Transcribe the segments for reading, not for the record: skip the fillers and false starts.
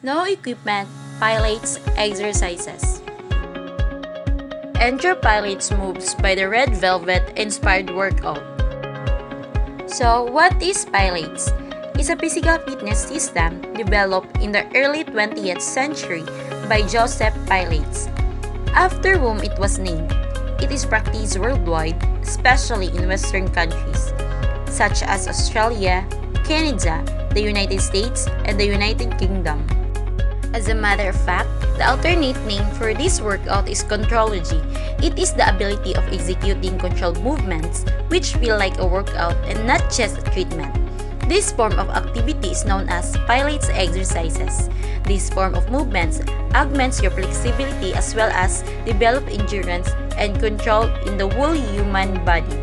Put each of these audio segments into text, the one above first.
No equipment, PILATES exercises. Enter PILATES moves by the Red Velvet inspired workout. So, what is PILATES? It's a physical fitness system developed in the early 20th century by Joseph Pilates, after whom it was named. It is practiced worldwide, especially in Western countries, such as Australia, Canada, the United States, and the United Kingdom. As a matter of fact, the alternate name for this workout is contrology. It is the ability of executing controlled movements which feel like a workout and not just a treatment. This form of activity is known as PILATES exercises. This form of movements augments your flexibility as well as develop endurance and control in the whole human body.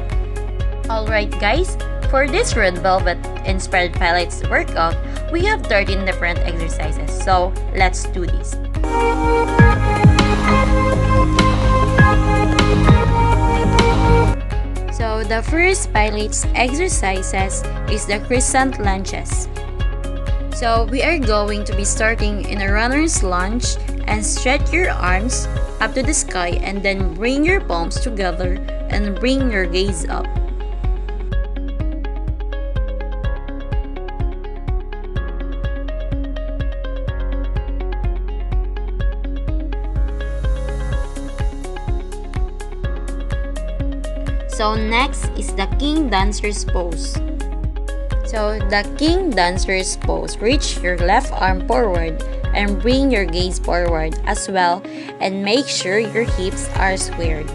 Alright guys, for this Red Velvet inspired PILATES workout, we have 13 different exercises. So, let's do this. So, the first PILATES exercises is the crescent lunges. So, we are going to be starting in a runner's lunge and stretch your arms up to the sky and then bring your palms together and bring your gaze up. So next is the King Dancer's pose. So the King Dancer's pose, reach your left arm forward and bring your gaze forward as well and make sure your hips are squared.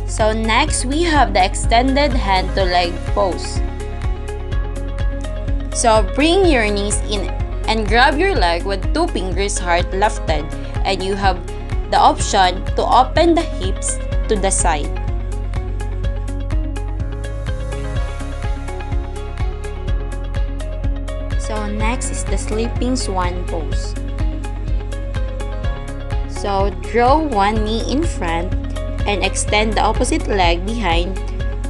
So next we have the extended hand to leg pose. So bring your knees in and grab your leg with 2 fingers hard lifted, and you have the option to open the hips to the side. So next is the sleeping swan pose. So draw one knee in front and extend the opposite leg behind,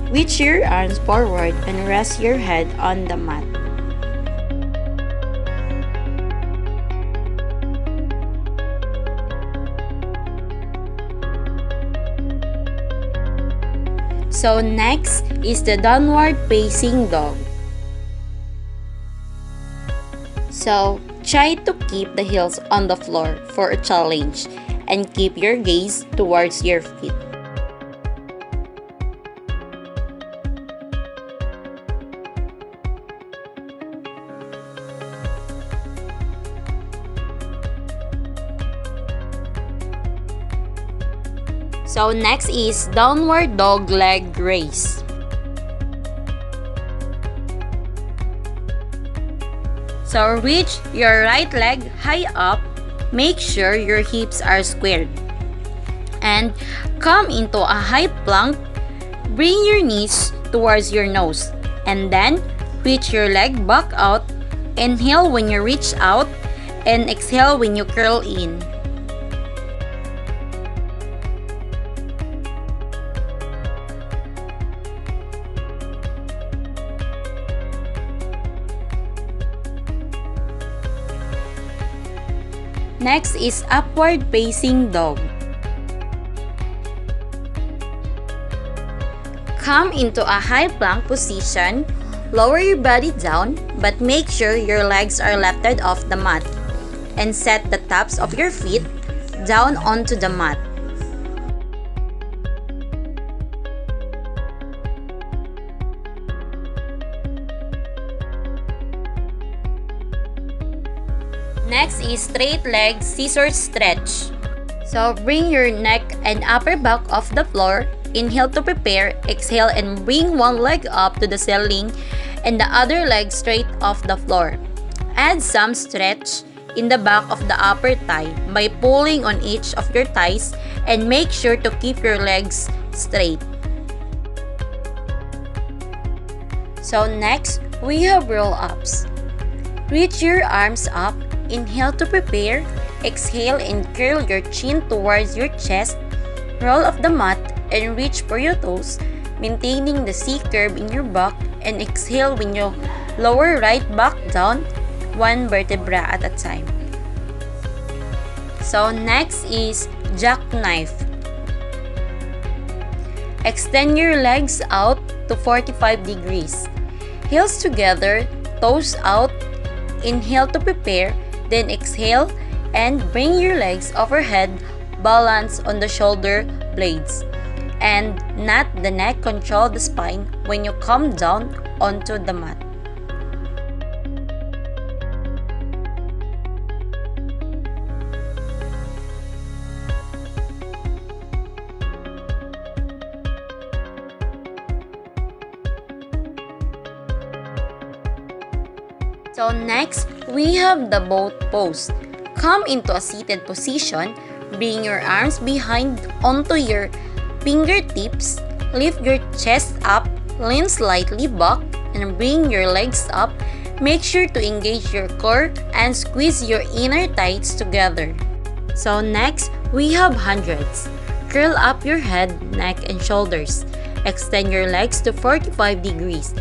reach your arms forward and rest your head on the mat. So next is the downward facing dog. So try to keep the heels on the floor for a challenge and keep your gaze towards your feet. So next is downward dog leg raise. So reach your right leg high up, make sure your hips are squared. And come into a high plank, bring your knees towards your nose. And then reach your leg back out, inhale when you reach out, and exhale when you curl in. Next is upward facing dog. Come into a high plank position, lower your body down, but make sure your legs are lifted off the mat, and set the tops of your feet down onto the mat. Next is straight leg scissor stretch. So bring your neck and upper back off the floor. Inhale to prepare, exhale and bring one leg up to the ceiling and the other leg straight off the floor. Add some stretch in the back of the upper thigh by pulling on each of your thighs and make sure to keep your legs straight. So next, we have roll-ups. Reach your arms up, inhale to prepare, exhale and curl your chin towards your chest, Roll off the mat and reach for your toes, maintaining the C curve in your back, and exhale when you lower right back down, one vertebra at a time. So next is jackknife. Extend your legs out to 45 degrees. Heels together, toes out. Inhale to prepare, then exhale and bring your legs overhead, balance on the shoulder blades. And not the neck, control the spine when you come down onto the mat. So next, we have the boat pose. Come into a seated position, bring your arms behind onto your fingertips, lift your chest up, lean slightly back, and bring your legs up. Make sure to engage your core and squeeze your inner thighs together. So next, we have hundreds. Curl up your head, neck, and shoulders. Extend your legs to 45 degrees.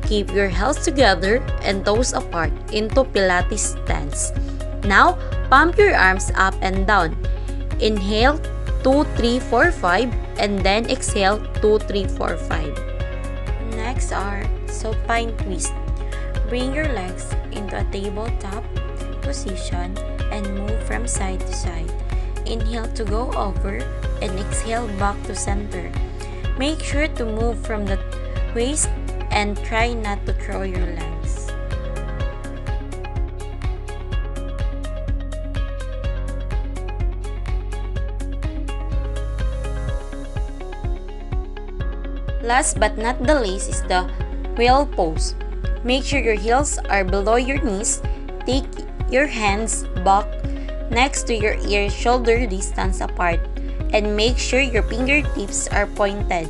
Keep your heels together and toes apart into Pilates stance. Now, pump your arms up and down. Inhale 2, 3, 4, 5 and then exhale 2, 3, 4, 5. Next are supine twist. Bring your legs into a tabletop position and move from side to side. Inhale to go over and exhale back to center. Make sure to move from the waist and try not to throw your legs. Last but not the least is the whale pose. Make sure your heels are below your knees. Take your hands back next to your ear, shoulder distance apart, and make sure your fingertips are pointed.